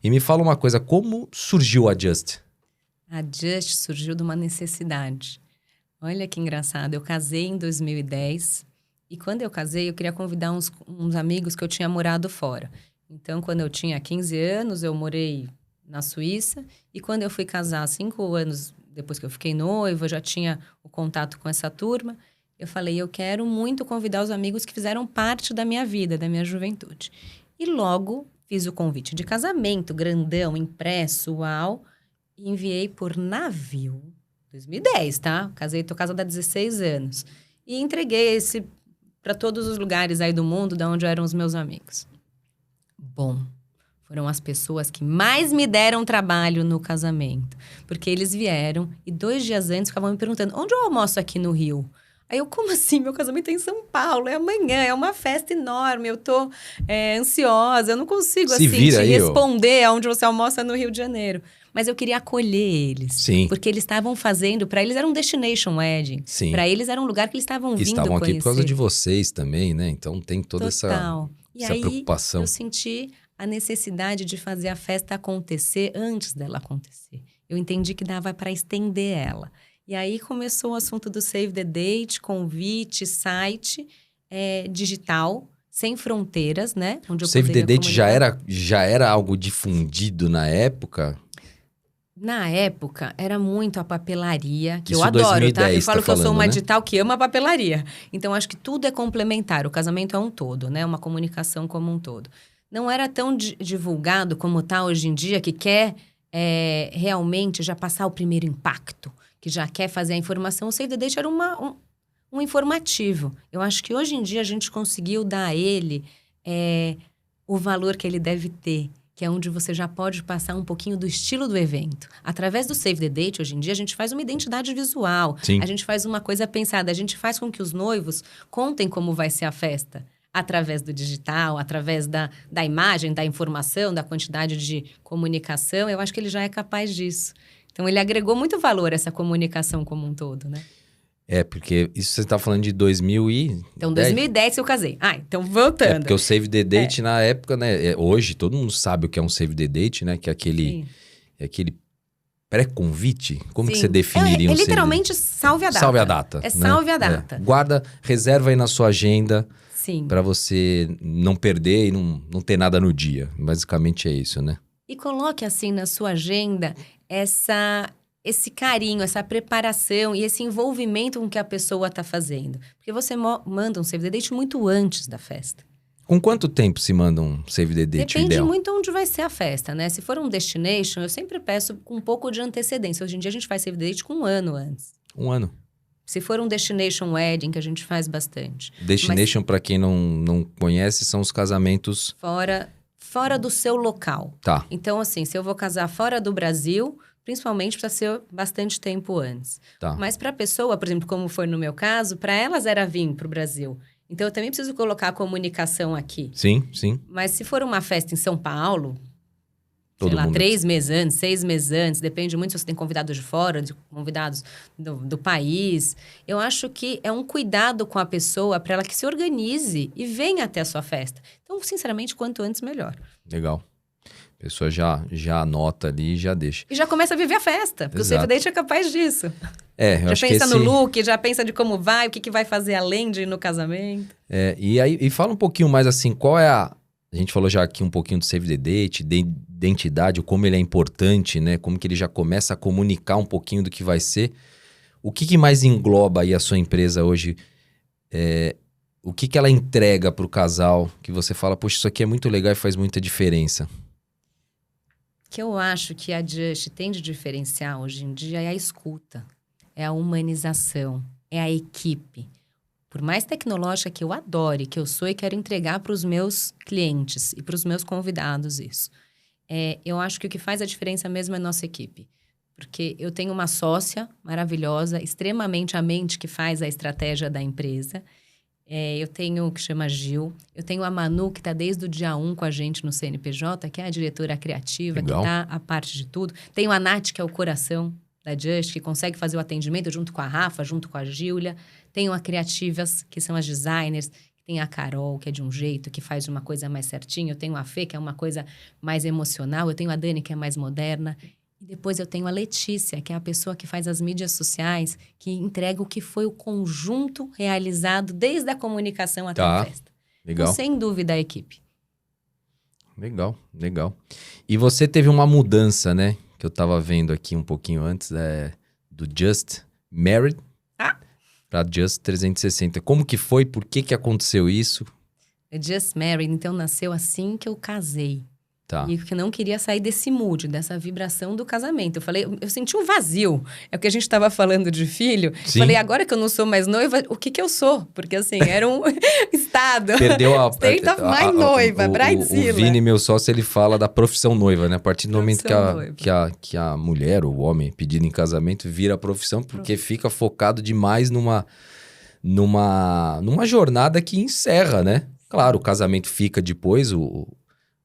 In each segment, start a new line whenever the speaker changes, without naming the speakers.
E me fala uma coisa, como surgiu a Just?
A Just surgiu de uma necessidade. Olha que engraçado, eu casei em 2010 e quando eu casei eu queria convidar uns amigos que eu tinha morado fora. Então, quando eu tinha 15 anos, eu morei na Suíça e quando eu fui casar, 5 anos depois que eu fiquei noiva, eu já tinha o contato com essa turma, eu falei, eu quero muito convidar os amigos que fizeram parte da minha vida, da minha juventude. E logo fiz o convite de casamento, grandão, impresso, uau, e enviei por navio. 2010, tá? Tô casada há 16 anos. E entreguei esse para todos os lugares aí do mundo, de onde eram os meus amigos. Bom, foram as pessoas que mais me deram trabalho no casamento. Porque eles vieram e 2 dias antes ficavam me perguntando, onde eu almoço aqui no Rio? Aí eu, como assim? Meu casamento é em São Paulo, é amanhã, é uma festa enorme, eu tô ansiosa, eu não consigo, assim, te responder aonde você almoça no Rio de Janeiro. Mas eu queria acolher eles.
Sim.
Porque eles estavam fazendo, para eles era um destination wedding.
Sim.
Para eles era um lugar que eles estavam vindo conhecer.
Estavam aqui por causa de vocês também, né? Então tem toda essa preocupação.
E aí eu senti a necessidade de fazer a festa acontecer antes dela acontecer. Eu entendi que dava para estender ela. E aí começou o assunto do Save the Date, convite, site digital, sem fronteiras, né?
Onde eu Save the Date já era algo difundido na época?
Na época, era muito a papelaria, que
isso
eu adoro,
2010,
tá? Eu falo que eu sou uma
né?
digital que ama a papelaria. Então, acho que tudo é complementar. O casamento é um todo, né? Uma comunicação como um todo. Não era tão divulgado como tá hoje em dia, que quer realmente já passar o primeiro impacto, que já quer fazer a informação. O Save the Date era um informativo. Eu acho que hoje em dia a gente conseguiu dar a ele o valor que ele deve ter, que é onde você já pode passar um pouquinho do estilo do evento. Através do Save the Date, hoje em dia, a gente faz uma identidade visual.
Sim.
A gente faz uma coisa pensada. A gente faz com que os noivos contem como vai ser a festa. Através do digital, através da imagem, da informação, da quantidade de comunicação. Eu acho que ele já é capaz disso. Então, ele agregou muito valor a essa comunicação como um todo, né?
Porque isso você está falando de 2010.
Então, 2010 que eu casei. Então voltando.
Porque o Save the Date na época, né? Hoje todo mundo sabe o que é um Save the Date, né? Que é aquele pré-convite. Como que você definiria um Save the Date?
Literalmente salve a data.
Salve a data.
É salve a data.
Guarda, reserva aí na sua agenda.
Sim.
Para você não perder e não ter nada no dia. Basicamente é isso, né?
E coloque assim na sua agenda esse carinho, essa preparação e esse envolvimento com o que a pessoa está fazendo. Porque você manda um Save the Date muito antes da festa.
Com quanto tempo se manda um Save the Date
Depende
ideal?
muito onde vai ser a festa, né? Se for um destination, eu sempre peço com um pouco de antecedência. Hoje em dia a gente faz Save the Date com 1 ano antes.
1 ano?
Se for um destination wedding, que a gente faz bastante.
Destination, para quem não conhece, são os casamentos...
Fora do seu local.
Tá.
Então, assim, se eu vou casar fora do Brasil, principalmente precisa ser bastante tempo antes.
Tá.
Mas para a pessoa, por exemplo, como foi no meu caso, para elas era vir para o Brasil. Então, eu também preciso colocar a comunicação aqui.
Sim, sim.
Mas se for uma festa em São Paulo...
Todo
sei lá,
mundo.
3 meses antes, 6 meses antes, depende muito se você tem convidados de fora, de convidados do país. Eu acho que é um cuidado com a pessoa para ela que se organize e venha até a sua festa. Então, sinceramente, quanto antes, melhor.
Legal. A pessoa já anota ali e já deixa.
E já começa a viver a festa, porque
Exato.
o Save the Date é capaz disso.
Eu acho que
já pensa no look, já pensa de como vai, o que vai fazer além de ir no casamento.
E fala um pouquinho mais assim, qual é a gente falou já aqui um pouquinho do Save the Date, de identidade, como ele é importante, né? Como que ele já começa a comunicar um pouquinho do que vai ser. O que mais engloba aí a sua empresa hoje? O que ela entrega para o casal que você fala, poxa, isso aqui é muito legal e faz muita diferença?
O que eu acho que a Just tem de diferencial hoje em dia é a escuta, é a humanização, é a equipe. Por mais tecnológica que eu adore, que eu sou e quero entregar para os meus clientes e para os meus convidados isso. Eu acho que o que faz a diferença mesmo é a nossa equipe. Porque eu tenho uma sócia maravilhosa, extremamente a mente que faz a estratégia da empresa. Eu tenho o que chama Gil. Eu tenho a Manu, que está desde o dia 1 com a gente no CNPJ, que é a diretora criativa,
Legal.
que está a parte de tudo. Tenho a Nath, que é o coração da Just, que consegue fazer o atendimento junto com a Rafa, junto com a Gíulia. Tenho a Criativas, que são as designers, que Tem a Carol, que é de um jeito, que faz uma coisa mais certinho. Eu tenho a Fê, que é uma coisa mais emocional. Eu tenho a Dani, que é mais moderna. E depois eu tenho a Letícia, que é a pessoa que faz as mídias sociais, que entrega o que foi o conjunto realizado desde a comunicação até a festa.
Legal.
Então, sem dúvida, a equipe.
Legal, legal. E você teve uma mudança, né? Que eu tava vendo aqui um pouquinho antes, do Just Married para Just 360. Como que foi? Por que aconteceu isso?
O Just Married, então, nasceu assim que eu casei.
Tá.
E que eu não queria sair desse mood, dessa vibração do casamento. Eu senti um vazio. É o que a gente estava falando de filho.
Sim.
Falei, agora que eu não sou mais noiva, o que eu sou? Porque assim, era um estado.
Perdeu a...
State of my noiva, Bridezilla.
O Vini, meu sócio, ele fala da profissão noiva, né? A partir do momento que a mulher ou o homem pedido em casamento vira a profissão, porque fica focado demais numa jornada que encerra, né? Claro, o casamento fica depois,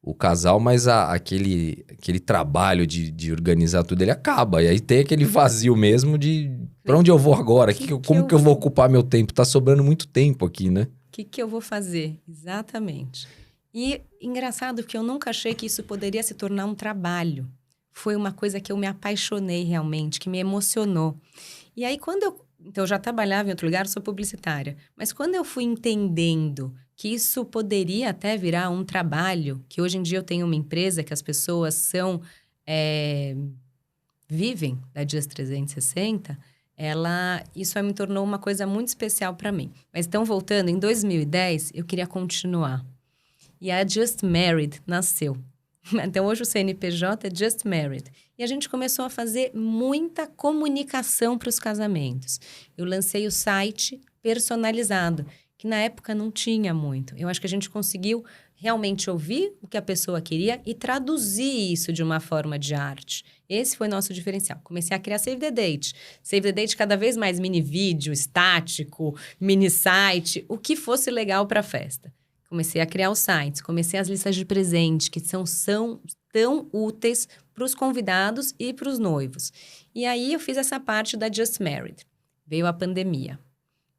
o casal, mas aquele trabalho de organizar tudo, ele acaba. E aí tem aquele vazio mesmo de... Pra onde eu vou agora? Como que eu vou ocupar meu tempo? Tá sobrando muito tempo aqui, né?
O que eu vou fazer? Exatamente. E engraçado que eu nunca achei que isso poderia se tornar um trabalho. Foi uma coisa que eu me apaixonei realmente, que me emocionou. E aí, então, eu já trabalhava em outro lugar, sou publicitária. Mas quando eu fui entendendo que isso poderia até virar um trabalho, que hoje em dia eu tenho uma empresa que as pessoas vivem da Just 360, isso me tornou uma coisa muito especial para mim. Mas então, voltando, em 2010, eu queria continuar. E a Just Married nasceu. Então, hoje o CNPJ é Just Married. E a gente começou a fazer muita comunicação para os casamentos. Eu lancei o site personalizado, que na época não tinha muito. Eu acho que a gente conseguiu realmente ouvir o que a pessoa queria e traduzir isso de uma forma de arte. Esse foi nosso diferencial. Comecei a criar Save the Date. Save the Date cada vez mais mini vídeo, estático, mini site, o que fosse legal para a festa. Comecei a criar os sites, comecei as listas de presente, que são tão úteis para os convidados e para os noivos. E aí eu fiz essa parte da Just Married. Veio a pandemia.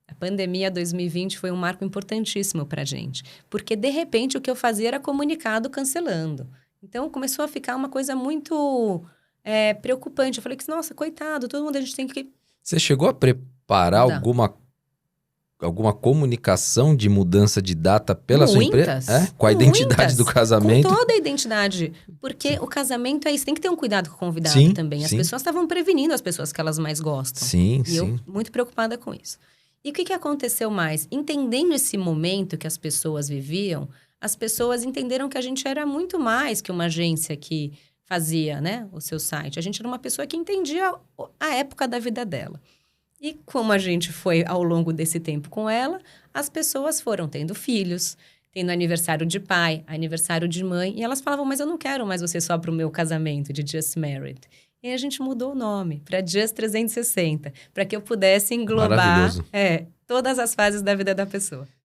A pandemia 2020 foi um marco importantíssimo para a gente, porque de repente o que eu fazia era comunicado cancelando. Então começou a ficar uma coisa muito preocupante. Eu falei que, nossa, coitado, todo mundo a gente tem que...
Você chegou a preparar alguma comunicação de mudança de data pela sua empresa? Com a identidade do casamento?
Com toda a identidade. Porque o casamento é isso, tem que ter um cuidado com o convidado também. As pessoas estavam prevenindo as pessoas que elas mais gostam.
Sim,
eu muito preocupada com isso. E o que aconteceu mais? Entendendo esse momento que as pessoas viviam, as pessoas entenderam que a gente era muito mais que uma agência que fazia, né, o seu site. A gente era uma pessoa que entendia a época da vida dela. E como a gente foi ao longo desse tempo com ela, as pessoas foram tendo filhos, tendo aniversário de pai, aniversário de mãe, e elas falavam, mas eu não quero mais você só para o meu casamento de Just Married. E a gente mudou o nome para Just 360, para que eu pudesse englobar todas as fases da vida da pessoa.